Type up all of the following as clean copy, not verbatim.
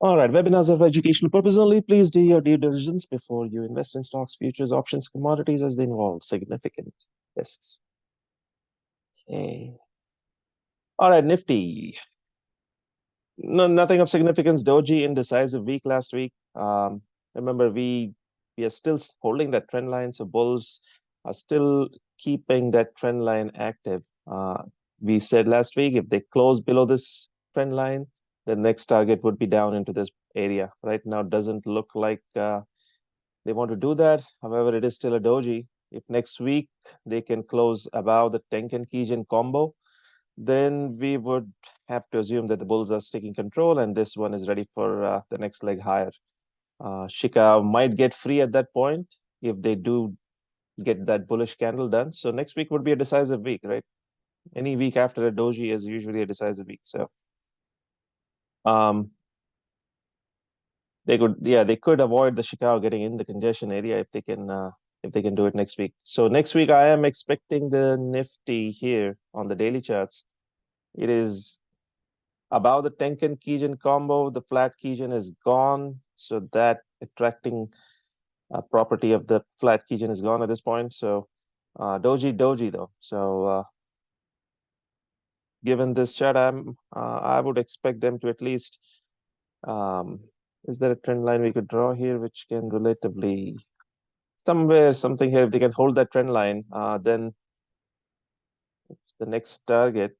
All right, webinars are for educational purpose only. Please do your due diligence before you invest in stocks, futures, options, commodities, as they involve significant risks. Okay. All right, Nifty. No, nothing of significance. Doji indecisive week last week. Remember, we are still holding that trend line, so bulls are still keeping that trend line active. We said last week if they close below this trend line, the next target would be down into this area. Right now, doesn't look like they want to do that. However, it is still a doji. If next week they can close above the Tenkan Kijin combo, then we would have to assume that the bulls are taking control and this one is ready for the next leg higher. Shika might get free at that point if they do get that bullish candle done. So next week would be a decisive week, right? Any week after a doji is usually a decisive week. So they could avoid the Chicago getting in the congestion area if they can do it next week. So next week I am expecting the Nifty here on the daily charts. It is above the Tenkan Kijin combo. The flat Kijin is gone, so that attracting property of the flat Kijin is gone at this point. So doji though. So given this chart, I would expect them to at least. Is there a trend line we could draw here which can relatively something here? If they can hold that trend line, then the next target.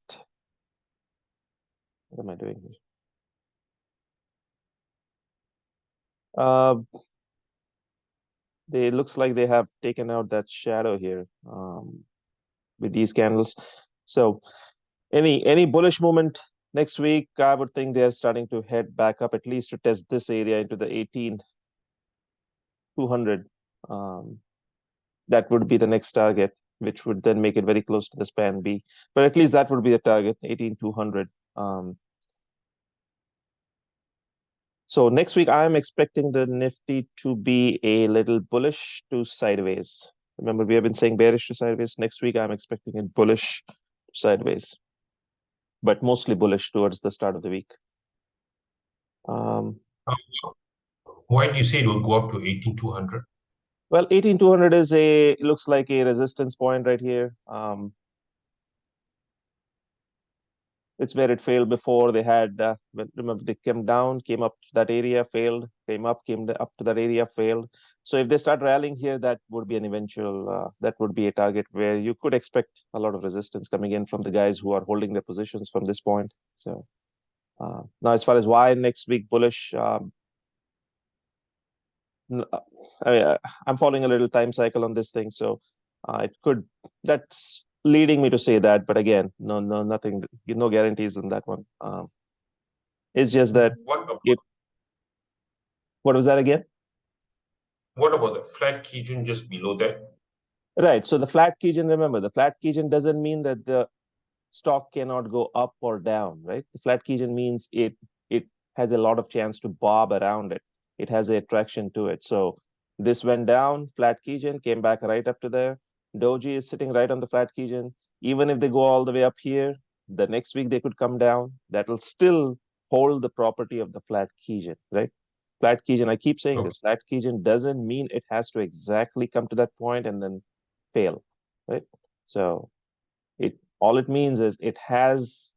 What am I doing here? It looks like they have taken out that shadow here with these candles. So any bullish movement next week, I would think they're starting to head back up at least to test this area into the 18,200. That would be the next target, which would then make it very close to the span B. But at least that would be the target, 18,200. So next week, I'm expecting the Nifty to be a little bullish to sideways. Remember, we have been saying bearish to sideways. Next week, I'm expecting it bullish to sideways, but mostly bullish towards the start of the week. Why do you say it will go up to 18,200? Well, 18,200 looks like a resistance point right here. It's where it failed before. They had, remember, they came down, came up to that area, failed, came up to that area, failed. So if they start rallying here, that would be an eventual, that would be a target where you could expect a lot of resistance coming in from the guys who are holding their positions from this point. So now, as far as why next week bullish, I'm following a little time cycle on this thing. So that's leading me to say that, but again, nothing, no guarantees in that one. It's just that what was that again? What about the flat Kijun just below that? Right. So the flat Kijun, remember, the flat Kijun doesn't mean that the stock cannot go up or down, right? The flat Kijun means it has a lot of chance to bob around it. It has a attraction to it. So this went down, flat Kijun, came back right up to there. Doji is sitting right on the flat Kijun. Even if they go all the way up here, the next week they could come down. That will still hold the property of the flat Kijun, right? Flat Kijun, I keep saying this, flat Kijun doesn't mean it has to exactly come to that point and then fail, right? So all it means is it has,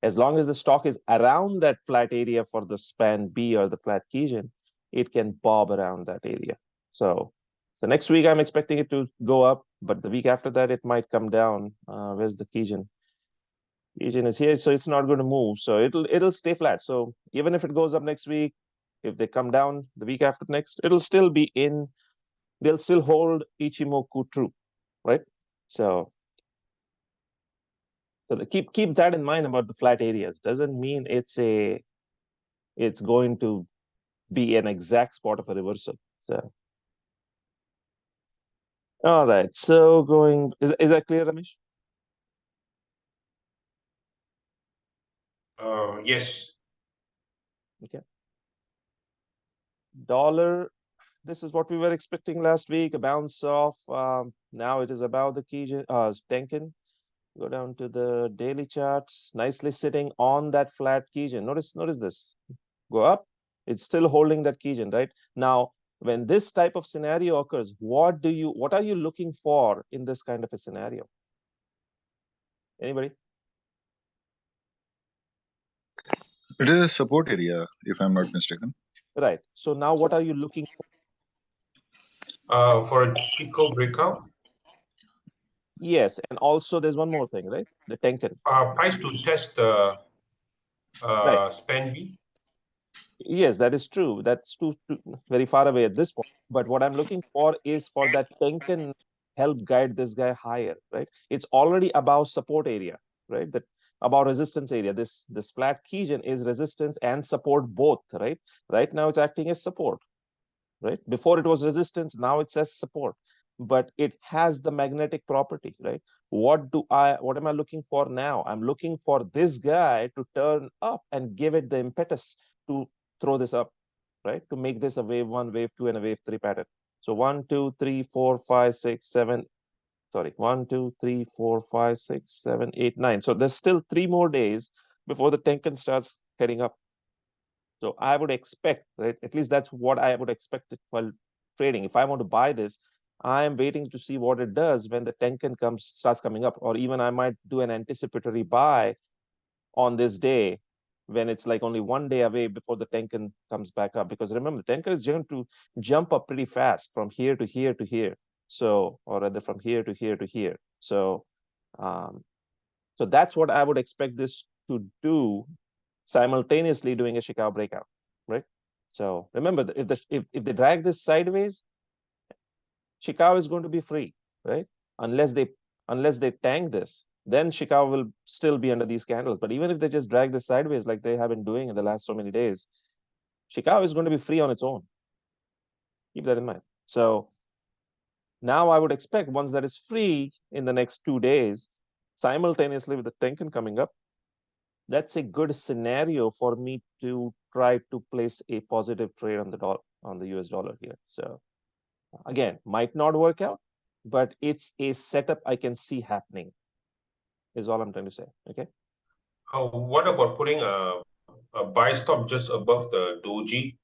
as long as the stock is around that flat area for the span B or the flat Kijun, it can bob around that area. So next week I'm expecting it to go up, but the week after that it might come down. Where's the Kijun? Kijun is here, so it's not going to move. So it'll stay flat. So even if it goes up next week, if they come down the week after next, it'll still be in. They'll still hold Ichimoku true, right? So keep that in mind about the flat areas. Doesn't mean it's going to be an exact spot of a reversal. So all right. So is that clear, Ramesh? Yes. Okay. Dollar. This is what we were expecting last week, a bounce off. Now it is about the Kijun, Tenkan. Go down to the daily charts, nicely sitting on that flat Kijun. Notice this. Go up, It's still holding that Kijun, right? Now, when this type of scenario occurs, what are you looking for in this kind of a scenario? Anybody? It is a support area, if I'm not mistaken. Right. So now what are you looking For a Chico breakout? Yes, and also there's one more thing, right? The Tenkan. Price to test the Right. span B? Yes, that is true. That's too very far away at this point. But what I'm looking for is for that Tenkan help guide this guy higher, right? It's already above support area, right? That above resistance area. This flat Kijun is resistance and support both, right? Right now it's acting as support, right? Before it was resistance, now it says support, but it has the magnetic property, right? What am I looking for now? I'm looking for this guy to turn up and give it the impetus to throw this up, right? To make this a wave 1, wave 2, and a wave 3 pattern. So 1, 2, 3, 4, 5, 6, 7. Sorry, 1, 2, 3, 4, 5, 6, 7, 8, 9. So there's still 3 more days before the Tenkan starts heading up. So I would expect, right? At least that's what I would expect it while trading. If I want to buy this, I am waiting to see what it does when the Tenkan starts coming up, or even I might do an anticipatory buy on this day when it's like only 1 day away before the Tenkan comes back up. Because remember, the Tenkan is going to jump up pretty fast from here to here to here. So, or rather from here to here to here. So, so that's what I would expect this to do, simultaneously doing a Chicago breakout, right? So remember, if they drag this sideways, Chicago is going to be free, right? Unless they tank this, then Chicago will still be under these candles. But even if they just drag this sideways like they have been doing in the last so many days, Chicago is going to be free on its own. Keep that in mind. So now I would expect once that is free in the next 2 days, simultaneously with the Tenkan coming up, that's a good scenario for me to try to place a positive trade on the US dollar here. So again, might not work out, but it's a setup I can see happening, is all I'm trying to say. Okay. What about putting a buy stop just above the doji?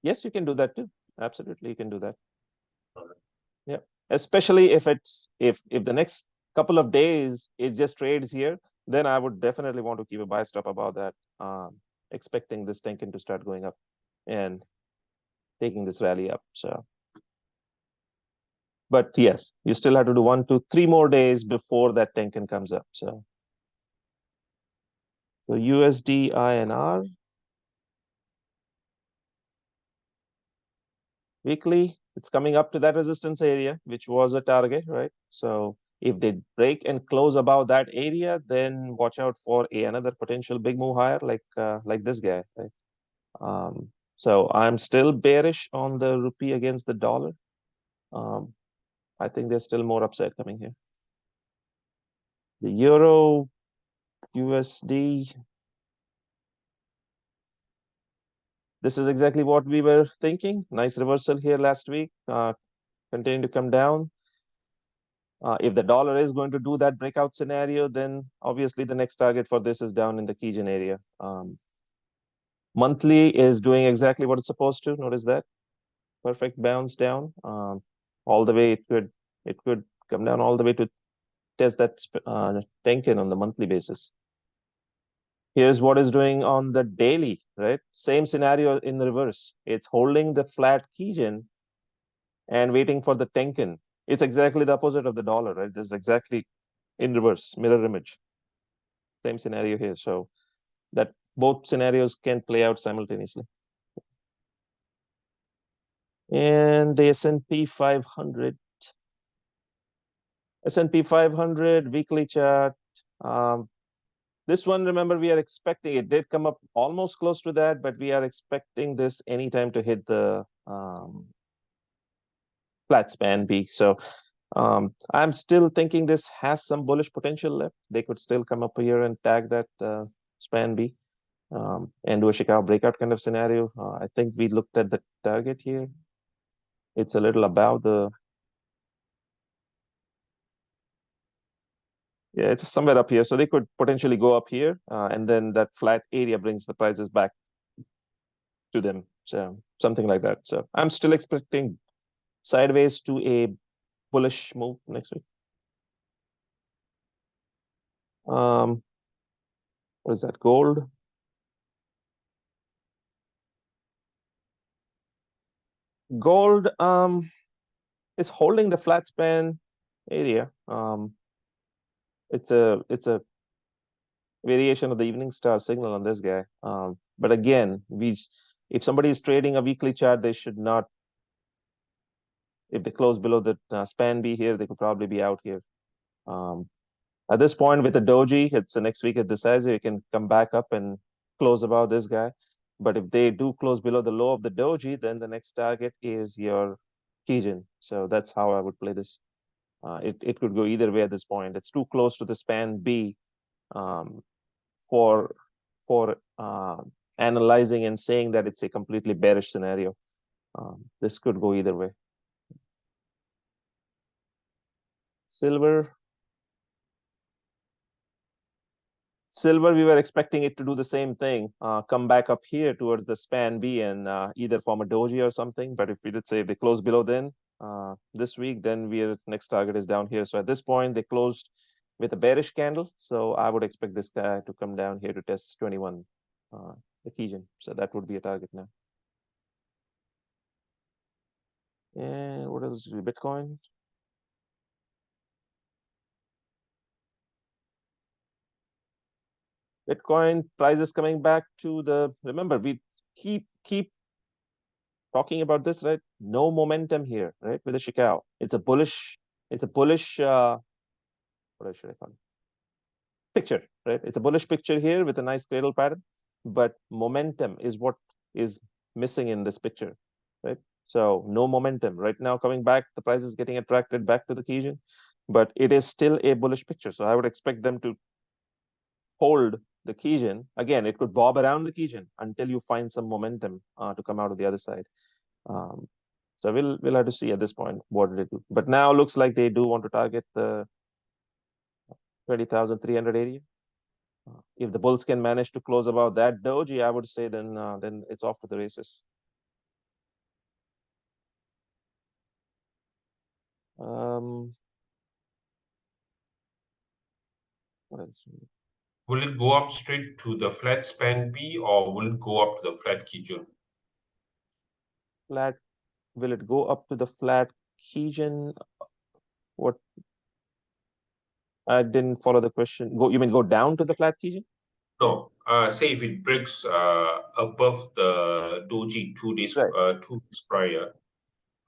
Yes, you can do that too. Absolutely, you can do that. Yeah. Especially if the next couple of days it just trades here, then I would definitely want to keep a buy stop above that, expecting this Tenkan to start going up and taking this rally up. So, but yes, you still have to do 1, 2, 3 more days before that Tenkan comes up. So USD INR weekly, it's coming up to that resistance area, which was a target, right? So if they break and close above that area, then watch out for another potential big move higher, like this guy, right? So I'm still bearish on the rupee against the dollar. I think there's still more upside coming here. The euro, USD. This is exactly what we were thinking. Nice reversal here last week, continuing to come down. If the dollar is going to do that breakout scenario, then obviously the next target for this is down in the Kijun area. Monthly is doing exactly what it's supposed to. Notice that perfect bounce down. All the way it could come down all the way to test that Tenkan on the monthly basis. Here's what it's doing on the daily, right? Same scenario in the reverse. It's holding the flat Kijun and waiting for the Tenkan. It's exactly the opposite of the dollar, right? This is exactly in reverse, mirror image. Same scenario here. So that both scenarios can play out simultaneously. And the S&P 500. S&P 500 weekly chart. This one, remember, we are expecting, it did come up almost close to that, but we are expecting this anytime to hit the flat span B. So I'm still thinking this has some bullish potential left. They could still come up here and tag that span B and do a Chicago breakout kind of scenario. I think we looked at the target here. It's a little above yeah, it's somewhere up here. So they could potentially go up here, and then that flat area brings the prices back to them. So something like that. So I'm still expecting sideways to a bullish move next week. What is that? Gold. Gold is holding the flat span area. It's a variation of the evening star signal on this guy. But again, if somebody is trading a weekly chart, they should not. If they close below the span B here, they could probably be out here. At this point, with the doji, it's the next week is decisive. It can come back up and close above this guy. But if they do close below the low of the doji, then the next target is your Kijin. So that's how I would play this. It could go either way at this point. It's too close to the span B for analyzing and saying that it's a completely bearish scenario. This could go either way. Silver, we were expecting it to do the same thing, come back up here towards the span B and either form a doji or something. But if we did say if they close below then this week, then our next target is down here. So at this point, they closed with a bearish candle. So I would expect this guy to come down here to test 21, the Kijin. So that would be a target now. And what else? Bitcoin. Bitcoin prices coming back to the, remember, we keep talking about this, right? No momentum here, right? With the Chicago. It's a bullish, what should I call it? Picture, right? It's a bullish picture here with a nice cradle pattern, but momentum is what is missing in this picture, right? So no momentum right now coming back. The price is getting attracted back to the Kijin, but it is still a bullish picture. So I would expect them to hold the Kijin. Again, it could bob around the Kijin until you find some momentum to come out of the other side. So we'll have to see at this point what did it do. But now looks like they do want to target the 20,300 area. If the bulls can manage to close above that doji, I would say then it's off to the races. What else? Will it go up straight to the flat span B or will it go up to the flat Kijun? Flat. Will it go up to the flat Kijun? What? I didn't follow the question. You mean go down to the flat Kijun? No. Say if it breaks above the doji 2 days Right. 2 weeks prior,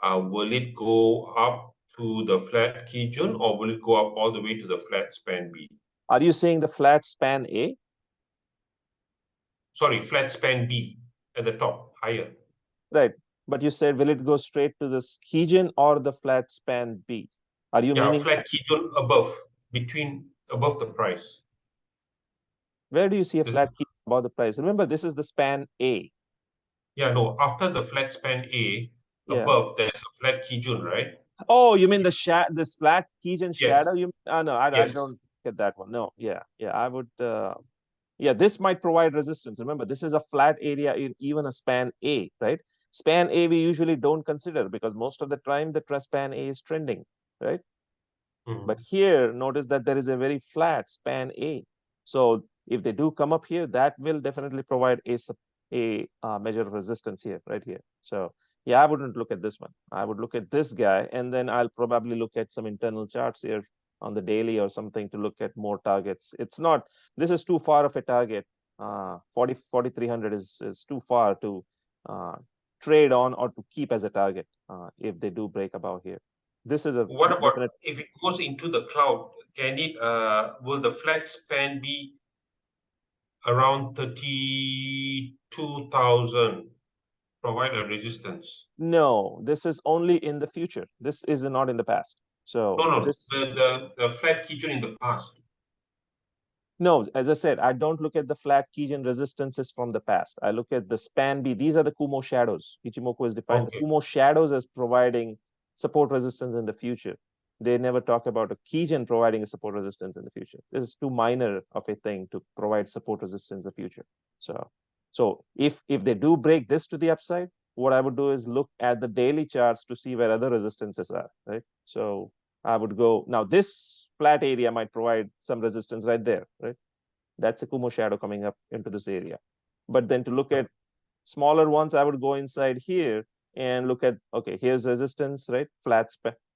will it go up to the flat Kijun or will it go up all the way to the flat span B? Are you saying the flat span A? Sorry, flat span B at the top, higher. Right. But you said, will it go straight to the Kijun or the flat span B? Are you meaning flat Kijun above, above the price? Where do you see a flat Kijun above the price? Remember, this is the span A. Yeah, no, after the flat span A, above, there's a flat Kijun, right? Oh, you mean this flat Kijun Yes. shadow? No, I Yes. don't get that one. No, I would. This might provide resistance. Remember, this is a flat area in even a span A, right? Span A we usually don't consider because most of the time the span A is trending, right? But here, notice that there is a very flat span A. So if they do come up here, that will definitely provide a measure of resistance here, right here. So yeah, I wouldn't look at this one. I would look at this guy, and then I'll probably look at some internal charts here on the daily or something to look at more targets. It's not, this is too far of a target. 4,300 is too far to trade on or to keep as a target if they do break above here. This is a What about definite. if it goes into the cloud? Can it will the flat span be around 32,000 provide a resistance? No, this is only in the future. This is not in the past. So No, this, the flat Kijun in the past. no, as I said, I don't look at the flat Kijun resistances from the past. I look at the span B. These are the Kumo shadows. Ichimoku has defined the Kumo shadows as providing support resistance in the future. They never talk about a Kijun providing a support resistance in the future. This is too minor of a thing to provide support resistance in the future. So So if they do break this to the upside, what I would do is look at the daily charts to see where other resistances are, right? So I would go, now this flat area might provide some resistance right there, right? That's a Kumo shadow coming up into this area. But then to look at smaller ones, I would go inside here and look at, okay, here's resistance, right? Flat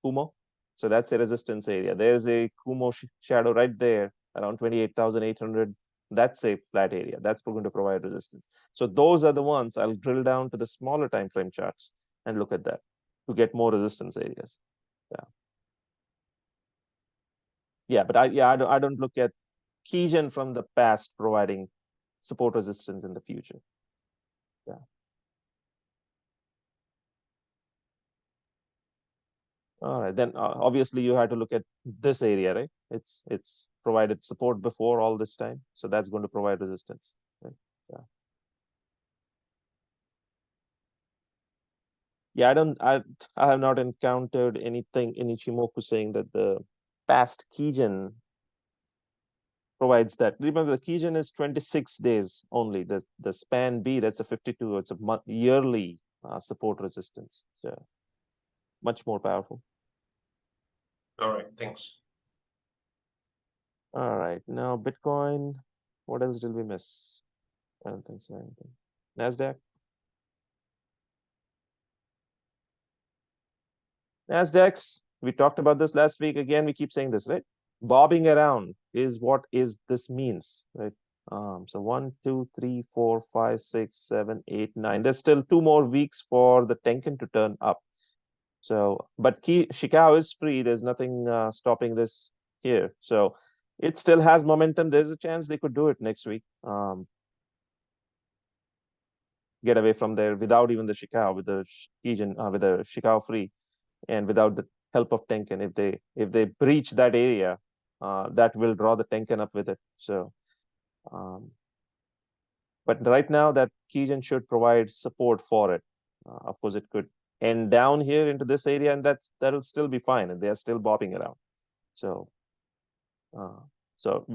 Kumo. So that's a resistance area. There's a Kumo shadow right there around 28,800. That's a flat area. That's going to provide resistance. So those are the ones I'll drill down to the smaller time frame charts and look at that to get more resistance areas. Yeah. Yeah, but I don't look at Kijun from the past providing support resistance in the future. Yeah. All right, then obviously you have to look at this area, right? It's provided support before all this time, so that's going to provide resistance. Right? Yeah. Yeah, I have not encountered anything in Ichimoku saying that the past Kijun provides that. Remember, the Kijun is 26 days only. The span B, that's a 52. It's a yearly support resistance. So much more powerful. All right, thanks. All right, now Bitcoin. What else did we miss? I don't think so. Anything. NASDAQ. NASDAQs, we talked about this last week. Again, we keep saying this, right? Bobbing around is what is this means, right? So 1, 2, 3, 4, 5, 6, 7, 8, 9. There's still 2 more weeks for the Tenkan to turn up. So, but Shikao is free. There's nothing stopping this here. So it still has momentum. There's a chance they could do it next week. Get away from there without even the Shikao, with the Kijun, with the Shikao free, and without the help of Tenkan. If they breach that area, that will draw the Tenkan up with it. So, but right now that Kijun should provide support for it. Of course, it could end down here into this area, and that'll still be fine, and they are still bobbing around. So, so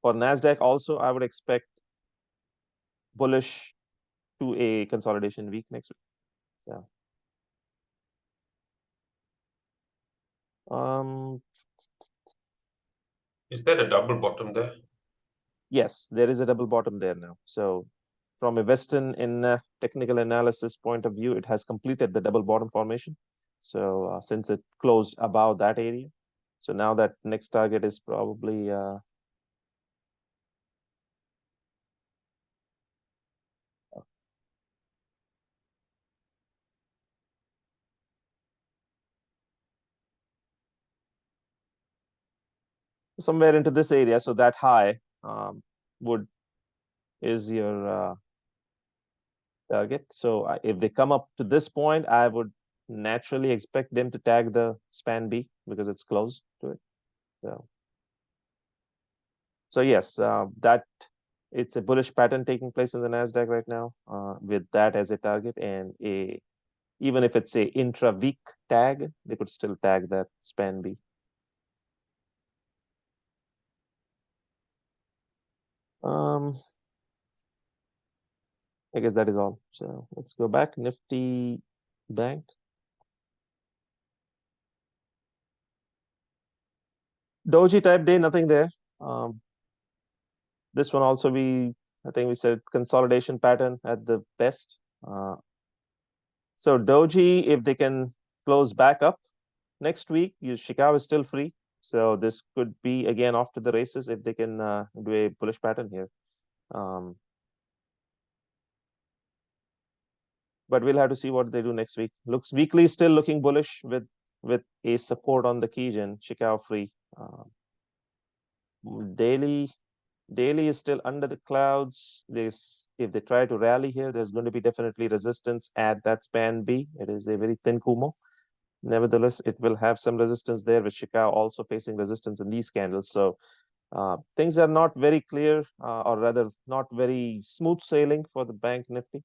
for Nasdaq also, I would expect bullish to a consolidation week next week. Yeah. Is that a double bottom there? Yes, there is a double bottom there now. So from a Western technical analysis point of view, it has completed the double bottom formation. So since it closed above that area, so now that next target is probably somewhere into this area. So that high is your target. So if they come up to this point, I would naturally expect them to tag the span B because it's close to it. So yes, that it's a bullish pattern taking place in the Nasdaq right now, with that as a target, and even if it's a intra-week tag, they could still tag that span B. I guess that is all. So let's go back. Nifty Bank. Doji type day, nothing there. This one also I think we said consolidation pattern at the best. So Doji, if they can close back up next week, Chicago is still free. So this could be again off to the races if they can do a bullish pattern here. But we'll have to see what they do next week. Looks weekly still looking bullish with a support on the Kijun, Chicago free. Daily is still under the clouds. If they try to rally here, there's going to be definitely resistance at that span B. It is a very thin Kumo. Nevertheless, it will have some resistance there, with Chicago also facing resistance in these candles. So things are not very clear, or rather not very smooth sailing for the Bank Nifty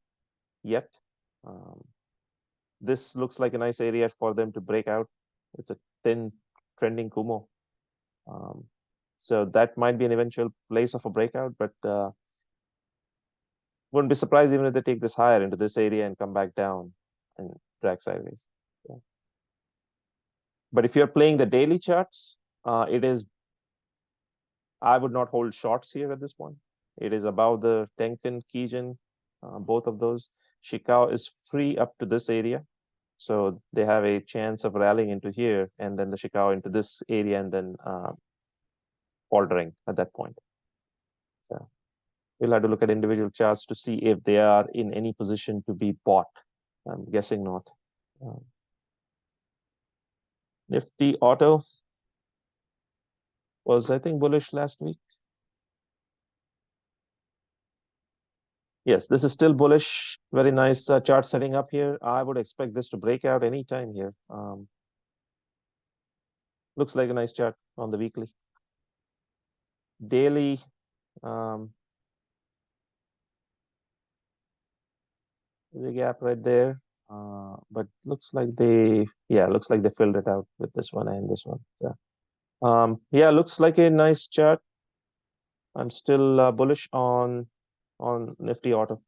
yet. This looks like a nice area for them to break out. It's a thin trending Kumo. So that might be an eventual place of a breakout, but Wouldn't be surprised even if they take this higher into this area and come back down and drag sideways. Yeah. But if you're playing the daily charts, I would not hold shorts here at this point. It is above the Tenkan, Kijun, both of those. Shikao is free up to this area. So they have a chance of rallying into here and then the Shikao into this area and then ordering at that point. So we'll have to look at individual charts to see if they are in any position to be bought. I'm guessing not. Nifty Auto was, I think, bullish last week. Yes, this is still bullish. Very nice chart setting up here. I would expect this to break out anytime here. Looks like a nice chart on the weekly. Daily, there's a gap right there. But looks like looks like they filled it out with this one and this one. Yeah, looks like a nice chart. I'm still bullish on Nifty Auto.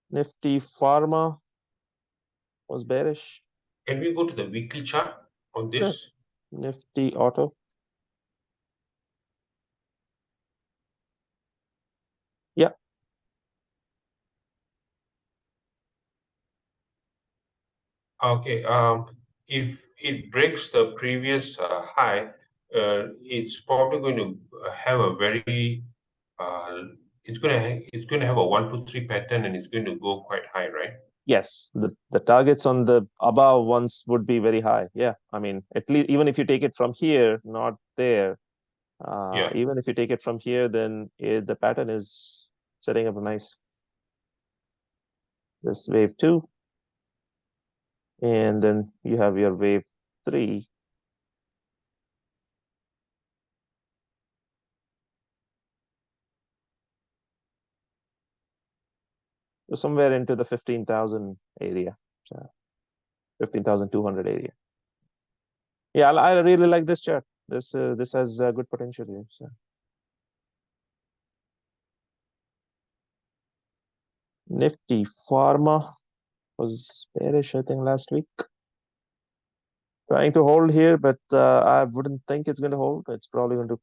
Nifty Pharma was bearish. Can we go to the weekly chart on this? Sure. Nifty Auto. Yeah. Okay. If it breaks the previous high, it's probably going to have a very it's going to have a 1, 2, 3 pattern, and it's going to go quite high, right? Yes, the targets on the above ones would be very high. Yeah, I mean, at least even if you take it from here, not there. Even if you take it from here, then the pattern is setting up a nice this wave 2, and then you have your wave 3. So somewhere into the 15,000 area, 15,200 area. Yeah, I really like this chart. This has good potential here. So. Nifty Pharma was bearish, I think, last week. Trying to hold here, but I wouldn't think it's going to hold. It's probably going to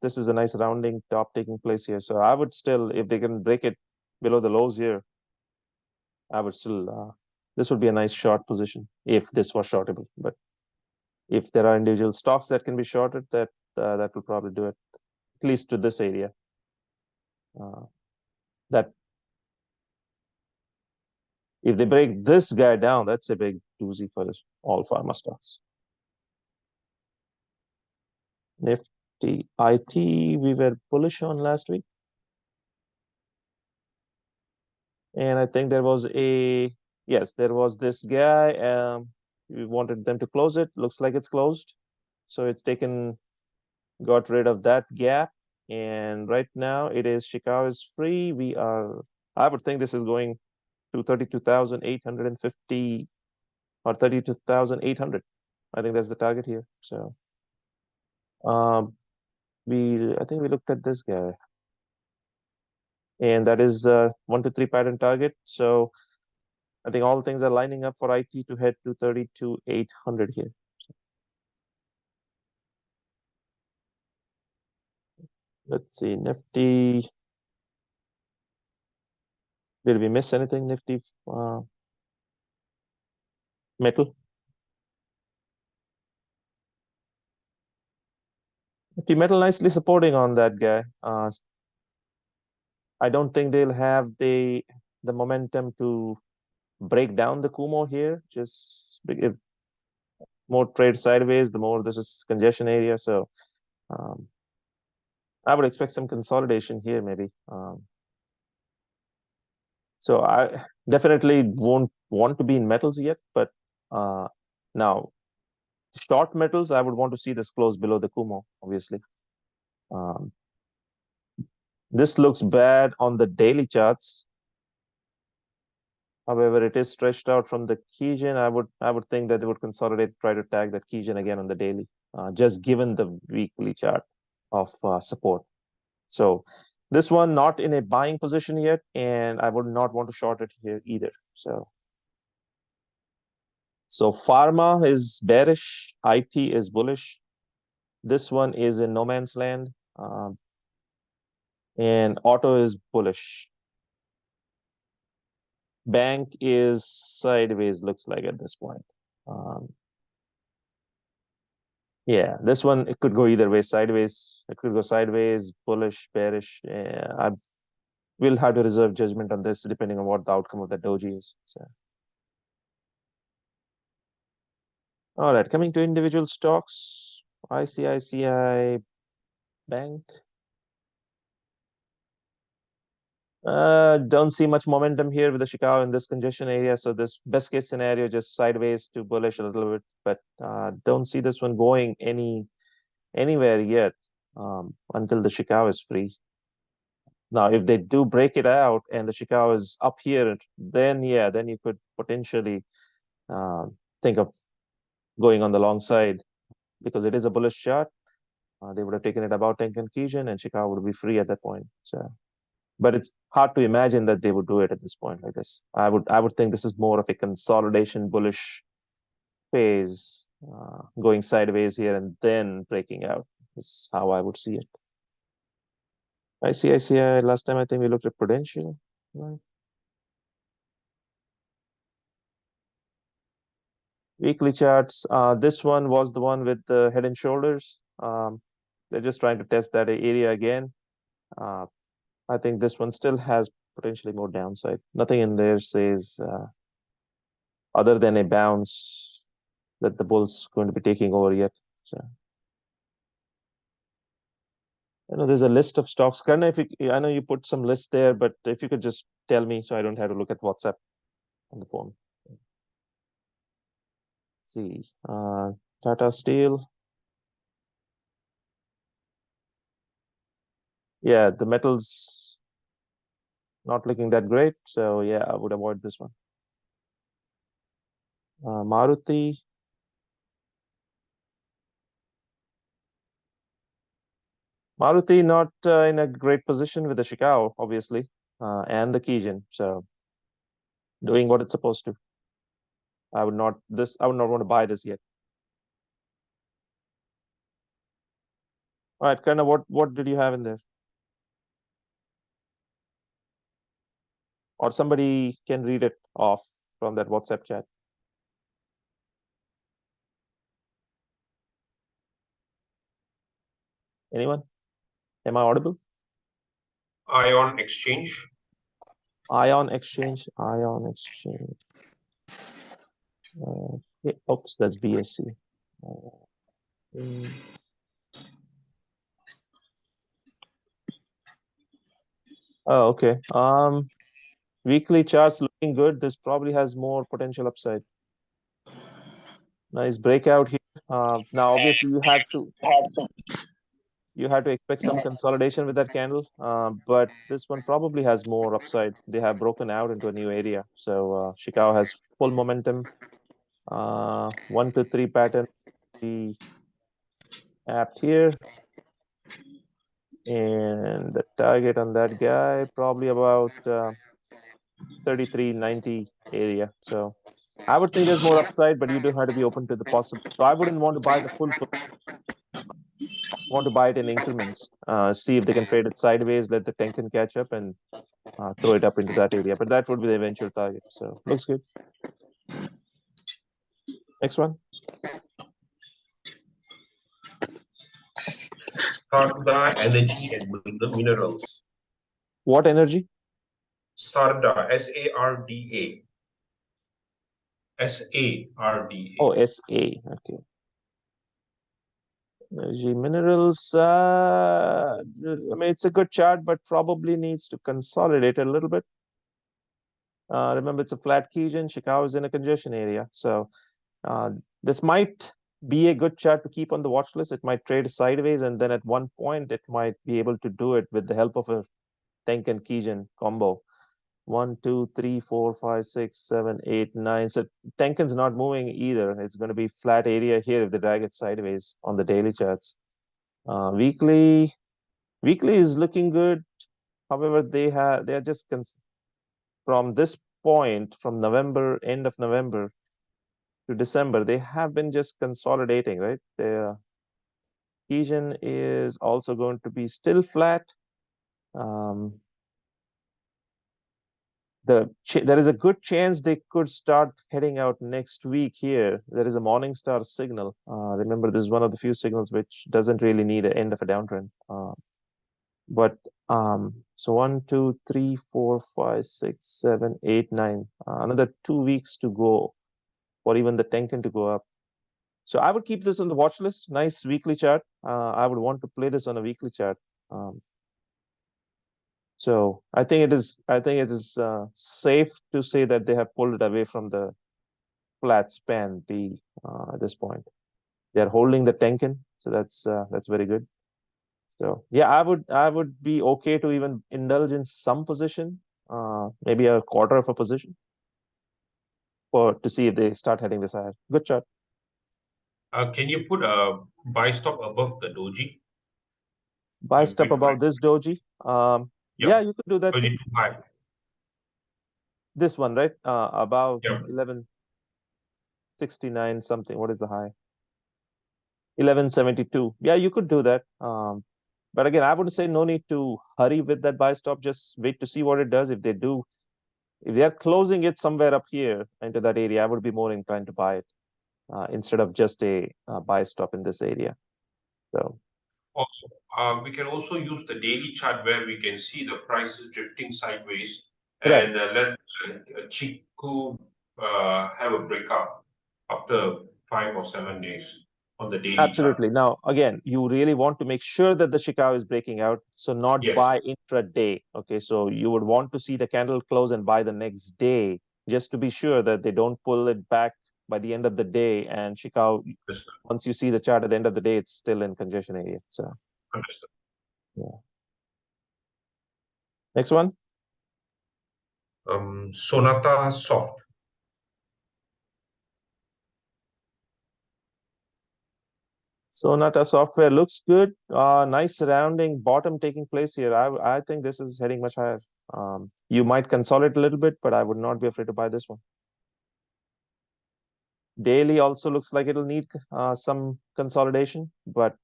this is a nice rounding top taking place here. So I would still, if they can break it below the lows here, I would still, this would be a nice short position if this was shortable. But if there are individual stocks that can be shorted, that will probably do it, at least to this area. That if they break this guy down, that's a big doozy for all pharma stocks. Nifty IT, we were bullish on last week. And I think there was there was this guy. We wanted them to close it. Looks like it's closed. So it's got rid of that gap. And right now it is Chicago is free. I would think this is going to 32,850 or 32,800. I think that's the target here. So I think we looked at this guy. And that is 1 to 3 pattern target. So I think all things are lining up for IT to head to 32,800 here. Let's see, Nifty. Did we miss anything, Nifty? Metal. Nifty Metal nicely supporting on that guy. I don't think they'll have the momentum to break down the Kumo here. Just if more trade sideways, the more this is congestion area. So I would expect some consolidation here, maybe. So I definitely won't want to be in metals yet, but now short metals, I would want to see this close below the Kumo, obviously. This looks bad on the daily charts. However, it is stretched out from the Kijun. I would think that they would consolidate, try to tag that Kijun again on the daily, just given the weekly chart. of support. So this one not in a buying position yet, and I would not want to short it here either. So pharma is bearish, IT is bullish. This one is in no man's land, and auto is bullish. Bank is sideways, looks like at this point. Yeah, this one, it could go either way, sideways. It could go sideways, bullish, bearish. I will have to reserve judgment on this depending on what the outcome of the doji is. So. All right, coming to individual stocks, ICICI Bank. Don't see much momentum here with the Chicago in this congestion area. So this best case scenario, just sideways to bullish a little bit, but don't see this one going anywhere yet until the Chicago is free. Now, if they do break it out and the Chicago is up here, then yeah, then you could potentially think of going on the long side because it is a bullish chart. They would have taken it about Tenkan Kijun and Chicago would be free at that point. So, but it's hard to imagine that they would do it at this point like this. I would think this is more of a consolidation bullish phase, going sideways here and then breaking out. Is how I would see it. ICICI, last time I think we looked at Prudential, right? Weekly charts. This one was the one with the head and shoulders. They're just trying to test that area again. I think this one still has potentially more downside. Nothing in there says other than a bounce that the bull's going to be taking over yet. So, I know there's a list of stocks. Karna, I know you put some lists there, but if you could just tell me so I don't have to look at WhatsApp on the phone. Let's see, Tata Steel. Yeah, the metals not looking that great. So yeah, I would avoid this one. Maruti. Maruti not in a great position with the Chicago, obviously, and the Kijun. So doing what it's supposed to. I would not want to buy this yet. All right, Karna, what did you have in there? Or somebody can read it off from that WhatsApp chat. Anyone? Am I audible? Ion Exchange. Ion Exchange. Yeah, oops, that's BSC. Oh, okay. Weekly charts looking good. This probably has more potential upside. Nice breakout here. Now, obviously, you had to expect some consolidation with that candle, but this one probably has more upside. They have broken out into a new area. So Chicago has full momentum. 1 to 3 pattern be apt here. And the target on that guy, probably about 3390 area. So I would think there's more upside, but you do have to be open to the possible. So I wouldn't want to buy the full, want to buy it in increments, see if they can trade it sideways, let the Tenkan catch up and throw it up into that area. But that would be the eventual target. So looks good. Next one. Sarda Energy and Minerals. What energy? Sarda, SARDA. SARDA. Oh, SA. Okay. Energy minerals. I mean, it's a good chart, but probably needs to consolidate a little bit. Remember, it's a flat Kijun. Chicago is in a congestion area. So this might be a good chart to keep on the watch list. It might trade sideways, and then at one point, it might be able to do it with the help of a Tenkan Kijun combo. 1, 2, 3, 4, 5, 6, 7, 8, 9. So Tenkan's not moving either. It's going to be flat area here if they drag it sideways on the daily charts. Weekly is looking good. However, they are just from this point, from November, end of November to December, they have been just consolidating, right? The Kijun is also going to be still flat. There is a good chance they could start heading out next week here. There is a Morningstar signal. Remember, this is one of the few signals which doesn't really need an end of a downtrend. But so 1, 2, 3, 4, 5, 6, 7, 8, 9. Another 2 weeks to go, or even the Tenkan to go up. So I would keep this on the watch list. Nice weekly chart. I would want to play this on a weekly chart. So I think it is safe to say that they have pulled it away from the flat span B at this point. They are holding the Tenkan, so that's very good. So yeah, I would be okay to even indulge in some position, maybe a quarter of a position, to see if they start heading this higher. Good chart. Can you put a buy stop above the doji? Buy stop above this doji. Yeah, you could do that. Doji too high. This one, right? About Yeah. 1169 something. What is the high? 1172. Yeah, you could do that. But again, I would say no need to hurry with that buy stop. Just wait to see what it does. If they are closing it somewhere up here into that area, I would be more inclined to buy it instead of just a buy stop in this area. So Also, we can also use the daily chart where we can see the prices drifting sideways correct. and let Chiku have a breakout after 5 or 7 days on the daily chart. Absolutely. Now, again, you really want to make sure that the Chicago is breaking out. So not Yes. buy intraday. Okay. So you would want to see the candle close and buy the next day, just to be sure that they don't pull it back by the end of the day. And Chicago, Understood. once you see the chart at the end of the day, it's still in congestion area. So Understood. yeah. Next one. Sonata Soft. Sonata Software looks good. Nice surrounding bottom taking place here. I think this is heading much higher. You might consolidate a little bit, but I would not be afraid to buy this one. Daily also looks like it'll need some consolidation, but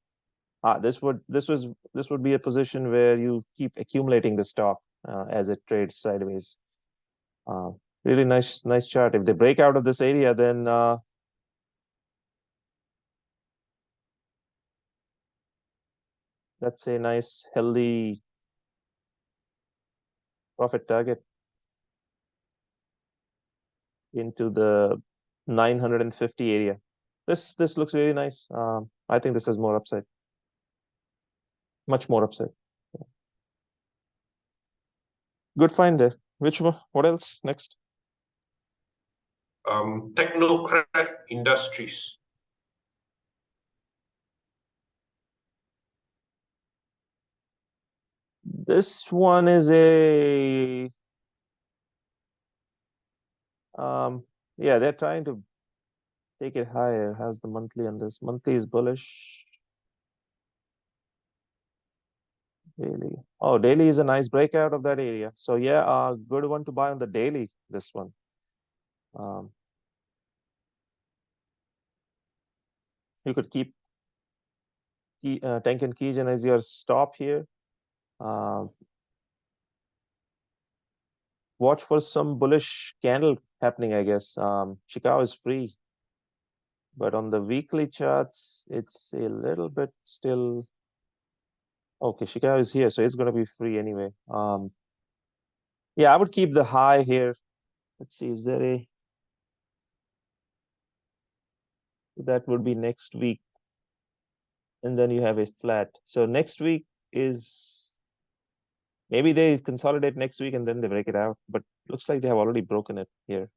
this would be a position where you keep accumulating the stock as it trades sideways. Really nice chart. If they break out of this area, then that's a nice healthy profit target into the 950 area. This looks really nice. I think this has more upside, much more upside. Good find there. Which one? What else next? Technocrat Industries. This one is a yeah, they're trying to take it higher. How's the monthly on this? Monthly is bullish. Daily. Oh, daily is a nice breakout of that area. So yeah, good one to buy on the daily, this one. You could keep Tenkan Kijun as your stop here. Watch for some bullish candle happening, I guess. Chicago is free, but on the weekly charts, it's a little bit still. Okay, Chicago is here, so it's going to be free anyway. Yeah, I would keep the high here. Let's see, is there a that would be next week, and then you have a flat. So next week is maybe they consolidate next week and then they break it out, but looks like they have already broken it here.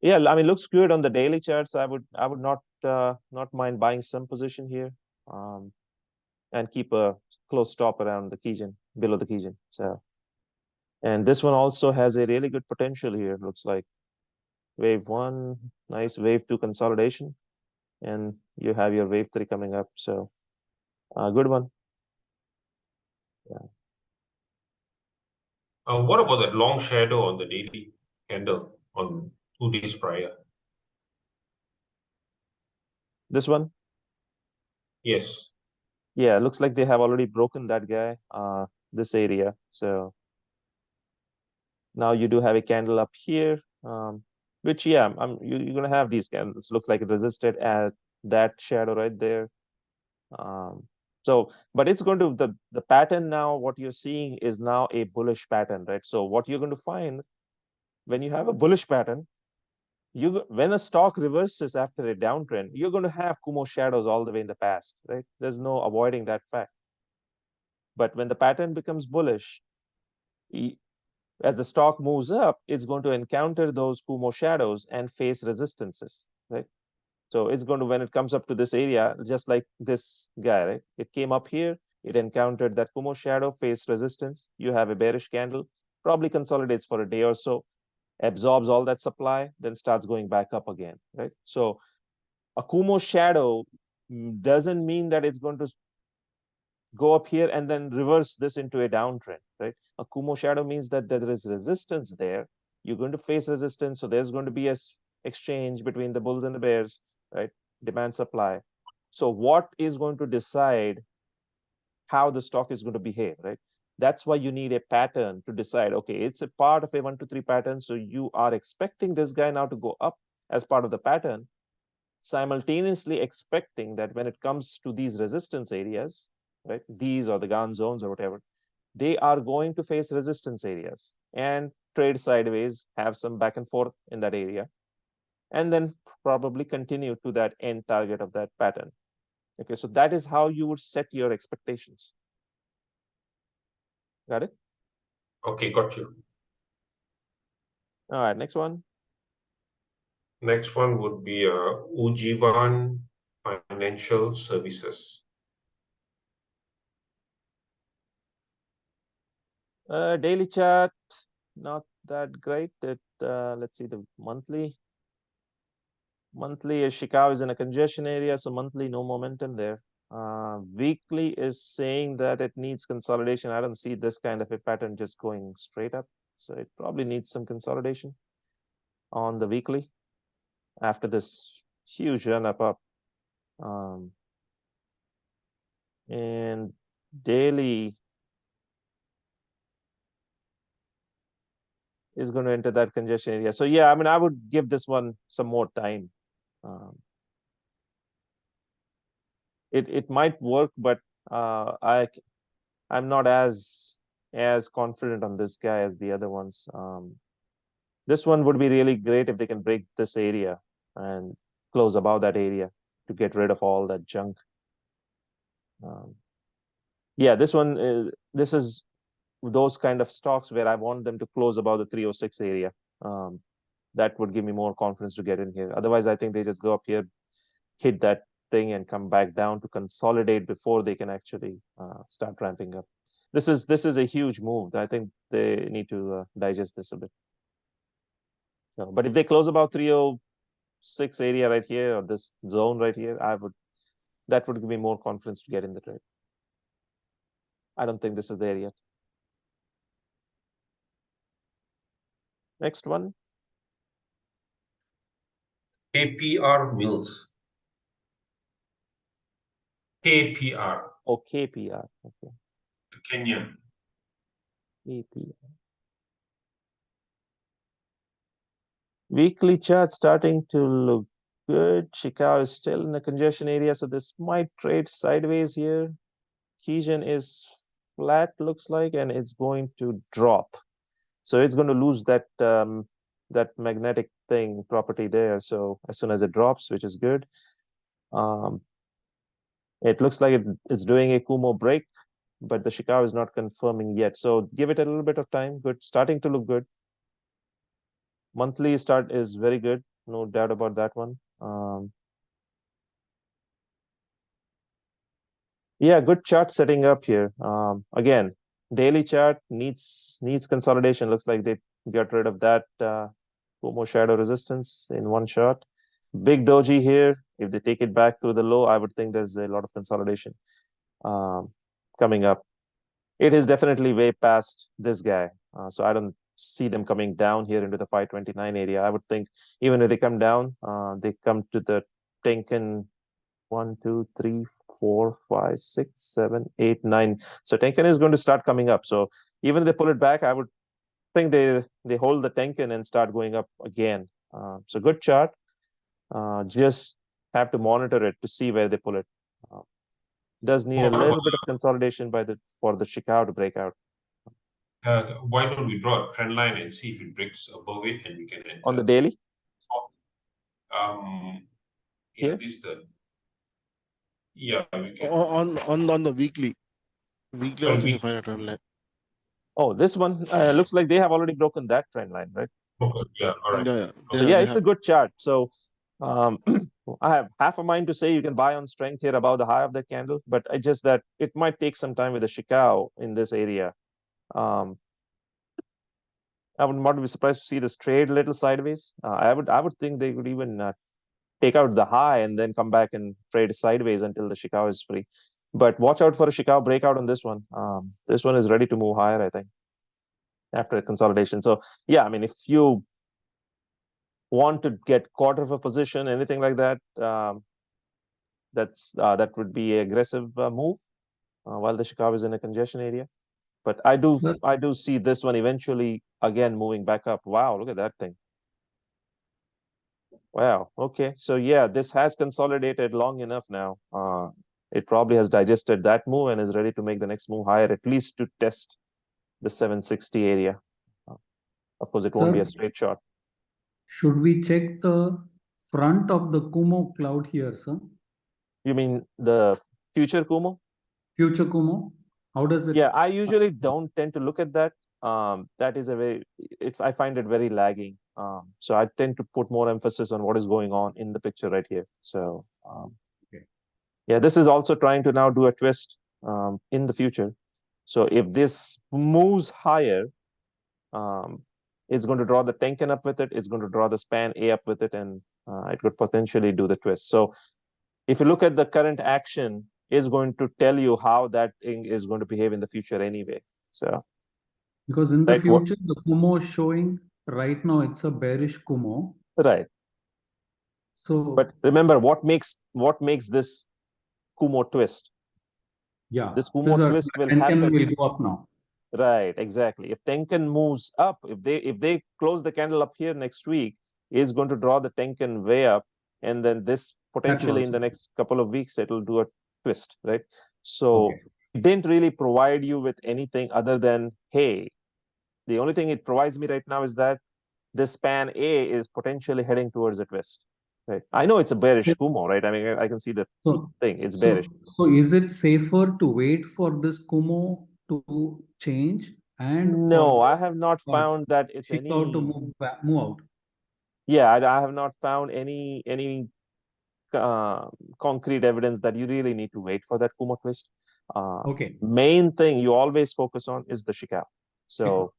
Yeah, I mean, looks good on the daily charts. I would not mind buying some position here, and keep a close stop around the Kijun, below the Kijun. So, and this one also has a really good potential here. Looks like wave one, nice wave two consolidation, and you have your wave 3 coming up. So good one. Yeah. What about that long shadow on the daily candle on 2 days prior? This one? Yes. Yeah, looks like they have already broken that guy, this area. So now you do have a candle up here, which, yeah, you're going to have these candles. Looks like it resisted at that shadow right there. So, but it's going to, the pattern now, what you're seeing is now a bullish pattern, right? So what you're going to find when you have a bullish pattern, when a stock reverses after a downtrend, you're going to have Kumo shadows all the way in the past, right? There's no avoiding that fact. But when the pattern becomes bullish, as the stock moves up, it's going to encounter those Kumo shadows and face resistances, right? So it's going to, when it comes up to this area, just like this guy, right? It came up here, it encountered that Kumo shadow, faced resistance. You have a bearish candle, probably consolidates for a day or so, absorbs all that supply, then starts going back up again, right? So a Kumo shadow doesn't mean that it's going to go up here and then reverse this into a downtrend, right? A Kumo shadow means that there is resistance there. You're going to face resistance. So there's going to be a exchange between the bulls and the bears, right? Demand supply. So what is going to decide how the stock is going to behave, right? That's why you need a pattern to decide, okay, it's a part of a 1, 2, 3 pattern. So you are expecting this guy now to go up as part of the pattern, simultaneously expecting that when it comes to these resistance areas, right, these or the Gann zones or whatever, they are going to face resistance areas and trade sideways, have some back and forth in that area, and then probably continue to that end target of that pattern. Okay, so that is how you would set your expectations. Got it? Okay, got you. All right, next one. Next one would be Ujjivan Financial Services. Daily chart, not that great. Let's see the monthly. Monthly, Chicago is in a congestion area, so monthly, no momentum there. Weekly is saying that it needs consolidation. I don't see this kind of a pattern just going straight up. So it probably needs some consolidation on the weekly after this huge run up. And daily is going to enter that congestion area. So yeah, I mean, I would give this one some more time. It might work, but I'm not as confident on this guy as the other ones. This one would be really great if they can break this area and close above that area to get rid of all that junk. Yeah, this one this is those kind of stocks where I want them to close above the 306 area. That would give me more confidence to get in here. Otherwise, I think they just go up here, hit that thing, and come back down to consolidate before they can actually start ramping up. This is a huge move. I think they need to digest this a bit. So, but if they close about 306 area right here, or this zone right here, that would give me more confidence to get in the trade. I don't think this is there yet. Next one. KPR Mills. KPR. Oh, KPR. Okay. Kenya. KPR. Weekly chart starting to look good. Chicago is still in the congestion area, so this might trade sideways here. Kijun is flat, looks like, and it's going to drop. So it's going to lose that that magnetic thing property there. So as soon as it drops, which is good, it looks like it is doing a Kumo break, but the Chicago is not confirming yet. So give it a little bit of time. Good, starting to look good. Monthly start is very good, no doubt about that one. Yeah, good chart setting up here. Again, daily chart needs consolidation. Looks like they got rid of that Kumo shadow resistance in one shot. Big doji here If they take it back through the low, I would think there's a lot of consolidation coming up. It is definitely way past this guy. So I don't see them coming down here into the 529 area. I would think even if they come down, they come to the Tenkan 1, 2, 3, 4, 5, 6, 7, 8, 9. So Tenkan is going to start coming up. So even if they pull it back, I would think they hold the Tenkan and start going up again. So good chart. Just have to monitor it to see where they pull it. Does need a little bit of consolidation for the Chicago to break out. Why don't we draw a trend line and see if it breaks above it and we can enter? On the daily? Yeah, this is the we can on the weekly. Weekly also you find a trend line. Oh, this one looks like they have already broken that trend line, right? Okay, yeah, all right. Yeah, it's a good chart. So I have half a mind to say you can buy on strength here above the high of the candle, but I just that it might take some time with the Chicago in this area. I would not be surprised to see this trade a little sideways. I would think they would even take out the high and then come back and trade sideways until the Chicago is free. But watch out for a Chicago breakout on this one. This one is ready to move higher, I think, after a consolidation. So yeah, I mean, if you want to get quarter of a position, anything like that, that would be an aggressive move while the Chicago is in a congestion area. But I do see this one eventually again moving back up. Wow, look at that thing. Wow. Okay. So yeah, this has consolidated long enough now. It probably has digested that move and is ready to make the next move higher, at least to test the 760 area. Of course, it won't be a straight shot. Should we check the front of the Kumo cloud here, sir? You mean the future Kumo? Future Kumo? How does it? Yeah, I usually don't tend to look at that. That is I find it very lagging. So I tend to put more emphasis on what is going on in the picture right here. So yeah, this is also trying to now do a twist in the future. So if this moves higher, it's going to draw the Tenkan up with it. It's going to draw the span A up with it, and it could potentially do the twist. So if you look at the current action, is going to tell you how that thing is going to behave in the future anyway. So because in the future, the Kumo is showing right now it's a bearish Kumo. Right. So, but remember what makes this Kumo twist. Yeah, this Kumo twist will happen. Tenkan will go up now. Right, exactly. If Tenkan moves up, if they close the candle up here next week, is going to draw the Tenkan way up, and then this potentially in the next couple of weeks it'll do a twist, right? So it didn't really provide you with anything other than, hey, the only thing it provides me right now is that this span A is potentially heading towards a twist. Right. I know it's a bearish Kumo, right? I mean, I can see the thing. It's bearish. So is it safer to wait for this Kumo to change? And no, I have not found that it's any to move out. Yeah, I have not found any concrete evidence that you really need to wait for that Kumo twist. Main thing you always focus on is the Chicago. So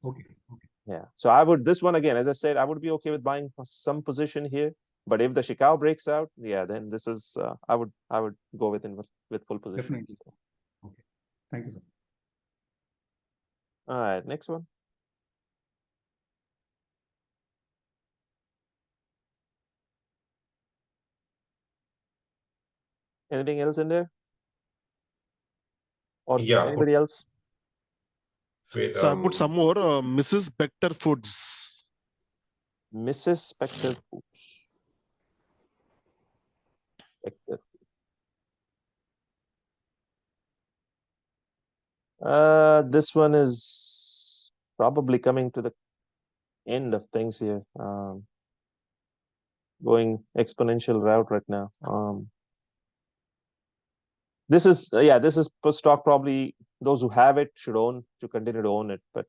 yeah, so this one again, as I said, I would be okay with buying some position here. But if the Chicago breaks out, yeah, then this is I would go with full position. Definitely. Okay. Thank you, sir. All right, next one. Anything else in there? Or anybody else? Wait, so I put some more. Mrs. Specter Foods. Mrs. Specter Foods. This one is probably coming to the end of things here. Going exponential route right now. This is per stock. Probably those who have it should continue to own it, but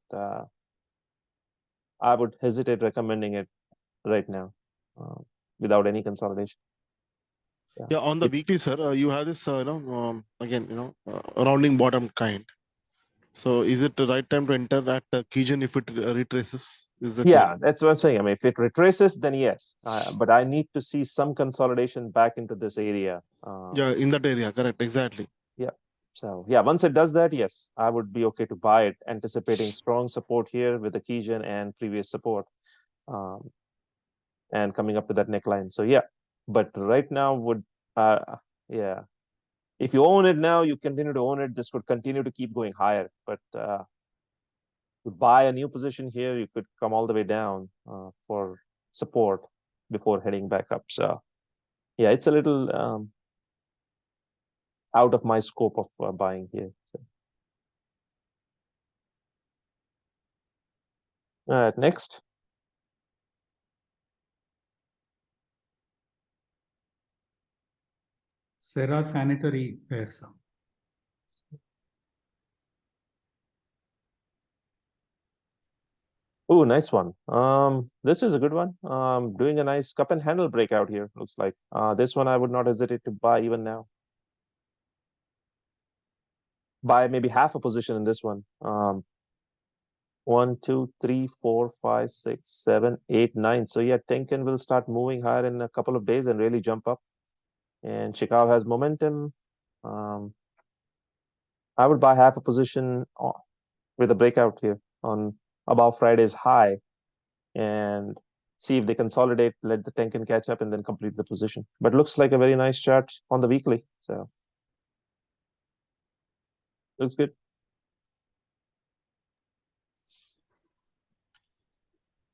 I would hesitate recommending it right now without any consolidation. Yeah, on the weekly, sir, you have this, again, rounding bottom kind. So is it the right time to enter at Kijun if it retraces? Is that Yeah, that's what I'm saying. I mean, if it retraces, then yes. But I need to see some consolidation back into this area. yeah, in that area, correct, exactly. Yeah. So yeah, once it does that, yes, I would be okay to buy it, anticipating strong support here with the Kijun and previous support, and coming up to that neckline. So yeah, but right now would yeah. If you own it now, you continue to own it. This could continue to keep going higher, but to buy a new position here, you could come all the way down for support before heading back up. So yeah, it's a little out of my scope of buying here. So. All right, next. Sera Sanitary Ware, sir. Oh, nice one. This is a good one. Doing a nice cup and handle breakout here, looks like. This one I would not hesitate to buy even now. Buy maybe half a position in this one. 1, 2, 3, 4, 5, 6, 7, 8, 9. So yeah, Tenkan will start moving higher in a couple of days and really jump up. And Chicago has momentum. I would buy half a position with a breakout here on above Friday's high and see if they consolidate, let the Tenkan catch up, and then complete the position. But looks like a very nice chart on the weekly. So looks good.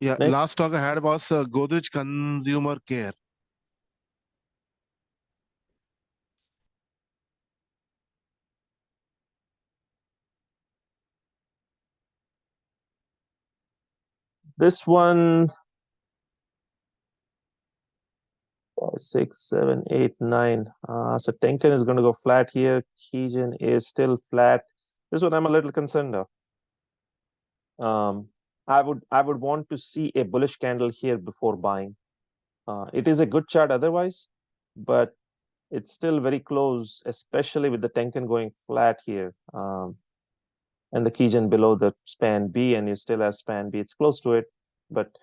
Yeah, Next. last talk I had was Godrej Consumer Care. This one, 5, 6, 7, 8, 9. So Tenkan is going to go flat here. Kijun is still flat. This one I'm a little concerned of. I would want to see a bullish candle here before buying. It is a good chart otherwise, but it's still very close, especially with the Tenkan going flat here. And the Kijun below the span B, and you still have span B. It's close to it. But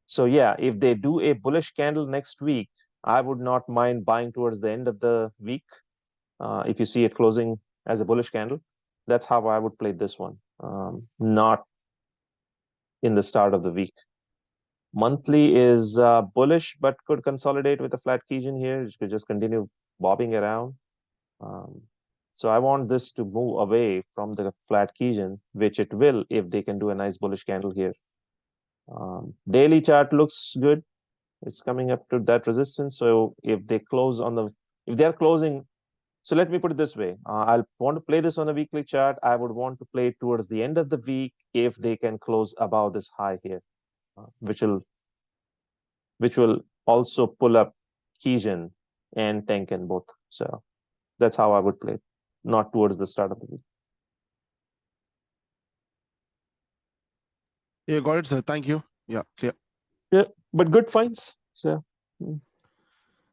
so yeah, if they do a bullish candle next week, I would not mind buying towards the end of the week. If you see it closing as a bullish candle, that's how I would play this one. Not in the start of the week. Monthly is bullish, but could consolidate with a flat Kijun here. It could just continue bobbing around. So I want this to move away from the flat Kijun, which it will if they can do a nice bullish candle here. Daily chart looks good. It's coming up to that resistance. So if they close on the, if they're closing, so let me put it this way. I'll want to play this on a weekly chart. I would want to play towards the end of the week if they can close above this high here, which will also pull up Kijun and Tenkan both. So that's how I would play, not towards the start of the week. Yeah, got it, sir. Thank you. Yeah, yeah. Yeah, but good finds. So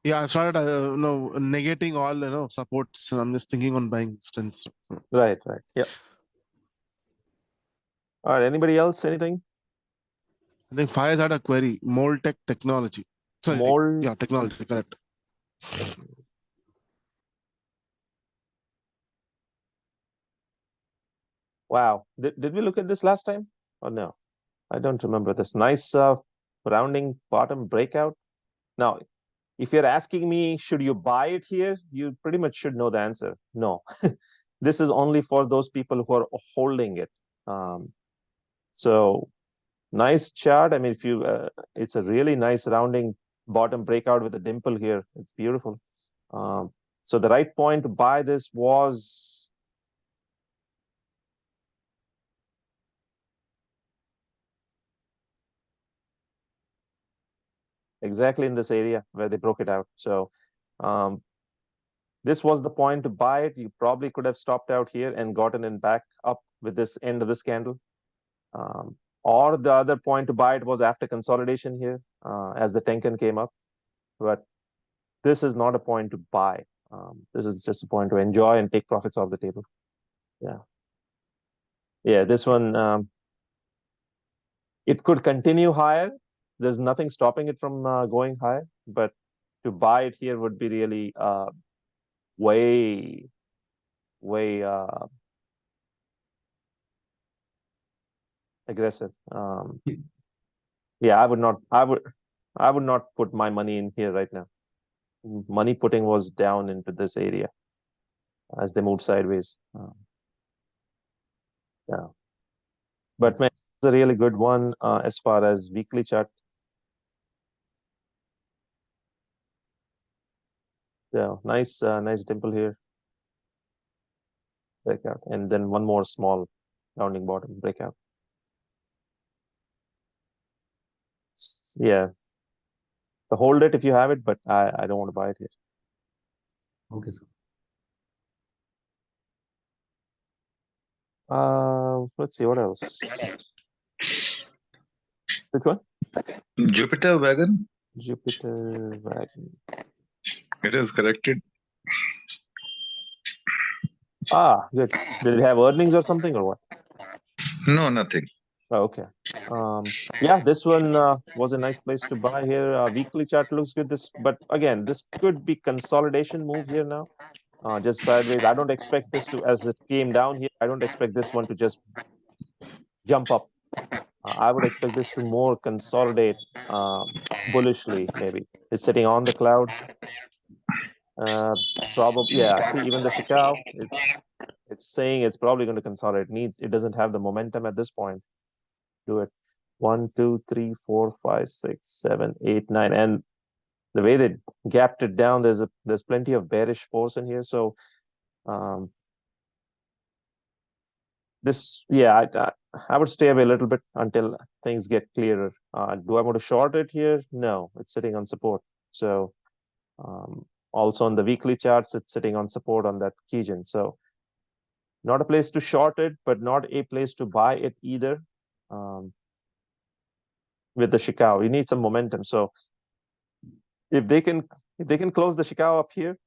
yeah, I started negating all supports. I'm just thinking on buying strengths. right. Yeah. All right. Anybody else? Anything? I think Fires had a query. Moltech Technology. Sorry, yeah, technology. Correct. Wow. Did we look at this last time or no? I don't remember this. Nice rounding bottom breakout. Now, if you're asking me, should you buy it here? You pretty much should know the answer. No. This is only for those people who are holding it. So nice chart. I mean, if you, it's a really nice rounding bottom breakout with a dimple here. It's beautiful. So the right point to buy this was exactly in this area where they broke it out. So this was the point to buy it. You probably could have stopped out here and gotten in back up with this end of this candle. Or the other point to buy it was after consolidation here as the Tenkan came up. But this is not a point to buy. This is just a point to enjoy and take profits off the table. Yeah. Yeah, this one, it could continue higher. There's nothing stopping it from going higher, but to buy it here would be really way aggressive. Yeah, I would not put my money in here right now. Money putting was down into this area as they moved sideways. Yeah, but man, it's a really good one as far as weekly chart. Yeah, nice dimple here, breakout, and then one more small rounding bottom breakout. Yeah, so hold it if you have it, but I don't want to buy it here. Okay, sir. Let's see what else. Which one? Jupiter wagon. Jupiter wagon. It is corrected. Good. Did it have earnings or something or what? No, nothing. Oh, okay. Yeah, this one was a nice place to buy here. Weekly chart looks good. But again, this could be consolidation move here now. Just sideways. I don't expect this to, as it came down here, I don't expect this one to just jump up. I would expect this to more consolidate bullishly, maybe. It's sitting on the cloud. Probably, yeah. See, even the Chicago, it's saying it's probably going to consolidate. It doesn't have the momentum at this point. Do it. 1, 2, 3, 4, 5, 6, 7, 8, 9, and the way they gapped it down, there's plenty of bearish force in here. So this, yeah, I would stay away a little bit until things get clearer. Do I want to short it here? No, it's sitting on support. So also on the weekly charts, it's sitting on support on that Kijin. So not a place to short it, but not a place to buy it either. With the Chicago, you need some momentum. So if they can close the Chicago up here,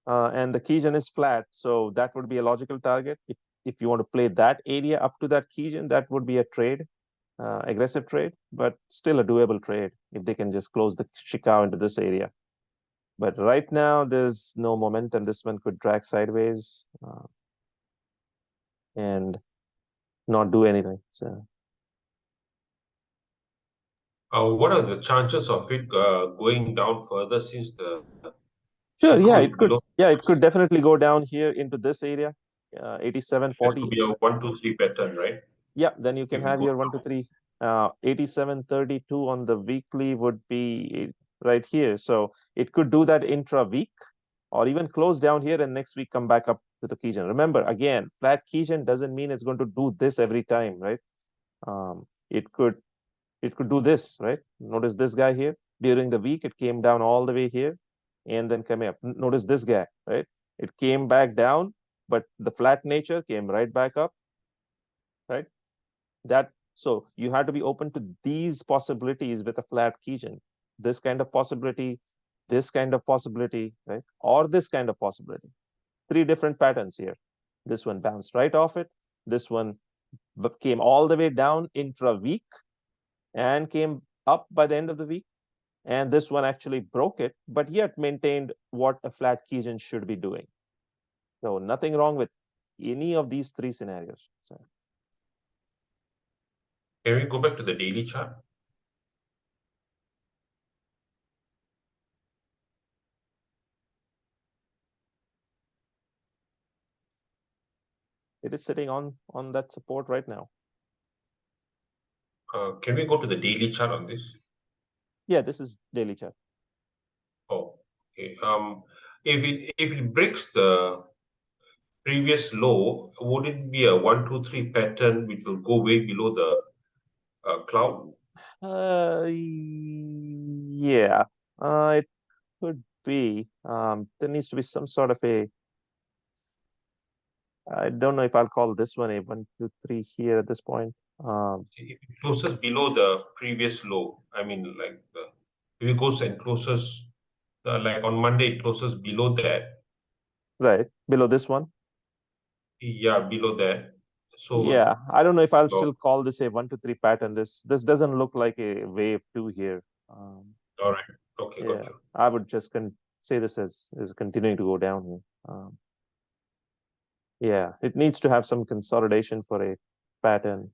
and the Kijin is flat, so that would be a logical target. If you want to play that area up to that Kijin, that would be a trade, aggressive trade, but still a doable trade if they can just close the Chicago into this area. But right now, there's no momentum. This one could drag sideways and not do anything. So, what are the chances of it going down further since the sure, yeah, Chicago is it could. below? Yeah, it could definitely go down here into this area, That 87.40. could be a 1, 2, 3 pattern, right? Yeah, then you can If it have goes your 1 to 3. 87.32 on the weekly would be right here. So it could do that intra-week or even close down here and next week come back up to the Kijin. Remember, again, flat Kijin doesn't mean it's going to do this every time, right? It could do this, right? Notice this guy here. During the week, it came down all the way here and then coming up. Notice this guy, right? It came back down, but the flat nature came right back up, right? So you have to be open to these possibilities with a flat Kijin. This kind of possibility, this kind of possibility, right? Or this kind of possibility. 3 different patterns here. This one bounced right off it. This one came all the way down intra-week and came up by the end of the week. And this one actually broke it, but yet maintained what a flat Kijin should be doing. So nothing wrong with any of these 3 scenarios. So, Can we go back to the daily chart? it is sitting on that support right now. Can we go to the daily chart on this? Yeah, this is daily chart. Oh, okay. If it breaks the previous low, would it be a 1, 2, 3 pattern which will go way below the cloud? Yeah, it could be. There needs to be some sort of a. I don't know if I'll call this one a 1, 2, 3 here at this point. If it closes below the previous low, I mean, like if it goes and closes, like on Monday, it closes below that. Right below this one. Yeah, below that. So yeah, I don't know if I'll so- still call this a 1 to 3 pattern. This doesn't look like a wave 2 here. all right. Okay, Yeah, got you. I would just say this as is continuing to go down here. Yeah, it needs to have some consolidation for a pattern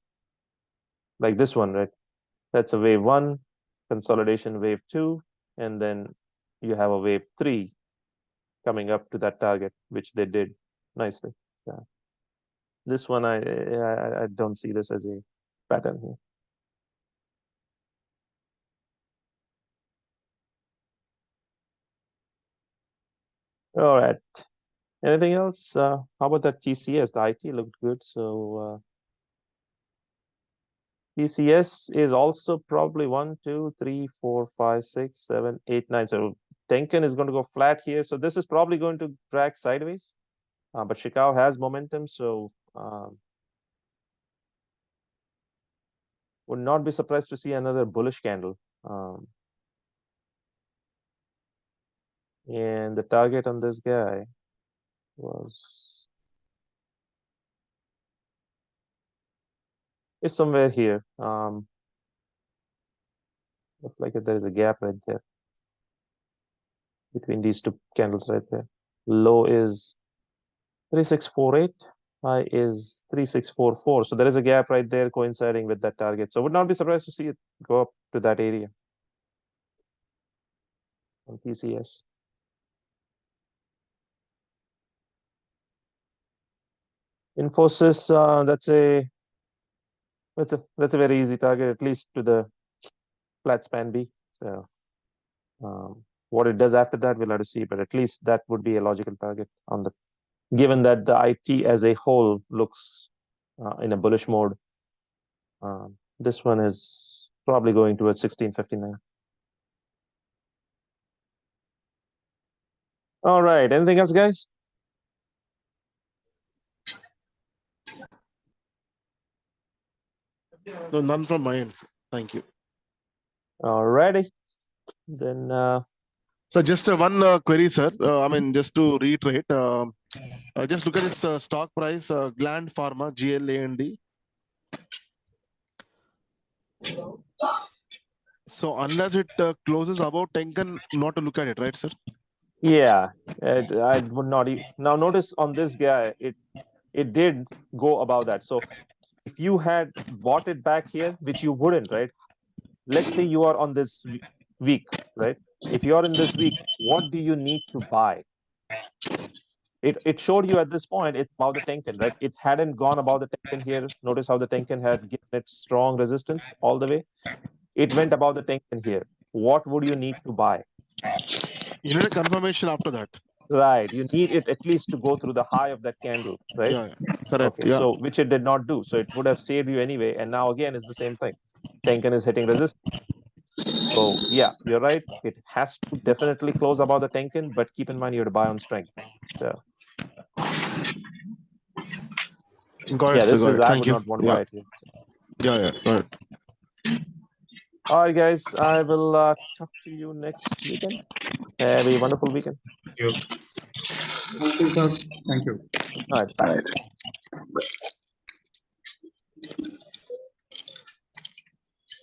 like this one, right? That's a wave 1, consolidation wave 2, and then you have a wave 3 coming up to that target, which they did nicely. Yeah. This one, I don't see this as a pattern here. All right. Anything else? How about that TCS? The IT looked good. So TCS is also probably 1, 2, 3, 4, 5, 6, 7, 8, 9. So Tenkan is going to go flat here. So this is probably going to drag sideways. But Chicago has momentum, so would not be surprised to see another bullish candle. And the target on this guy is somewhere here. Looks like there is a gap right there between these two candles right there. Low is 3648. High is 3644. So there is a gap right there coinciding with that target. So would not be surprised to see it go up to that area on TCS. Infosys, that's a very easy target, at least to the flat span B. So what it does after that, we'll have to see, but at least that would be a logical target on the, given that the IT as a whole looks in a bullish mode. This one is probably going towards 1659. All right, anything else, guys? No, none from my end. Thank you. All righty, then So just one query, sir. I mean, just to reiterate, just look at this stock price, Gland Pharma, GLAND. So unless it closes above Tenkan, not to look at it, right, sir? yeah, I would not now notice on this guy, it did go above that. So if you had bought it back here, which you wouldn't, right? Let's say you are on this week, right? If you're in this week, what do you need to buy? It showed you at this point it's above the Tenkan, right? It hadn't gone above the Tenkan here. Notice how the Tenkan had given it strong resistance all the way. It went above the Tenkan here. What would you need to buy? You need a confirmation after that. Right. You need it at least to go through the high of that candle, right? Yeah, correct. Okay, Yeah. so which it did not do. So it would have saved you anyway. And now again, it's the same thing. Tenkan is hitting resistance. So yeah, you're right. It has to definitely close above the Tenkan, but keep in mind you have to buy on strength. So Got yeah, it, sir. this Got is it. I Thank would you. not want to Yeah. buy it here. Yeah, got it. All right, guys. I will talk to you next weekend. Have a wonderful weekend. You. Thank you, sir. Thank you. All right, bye.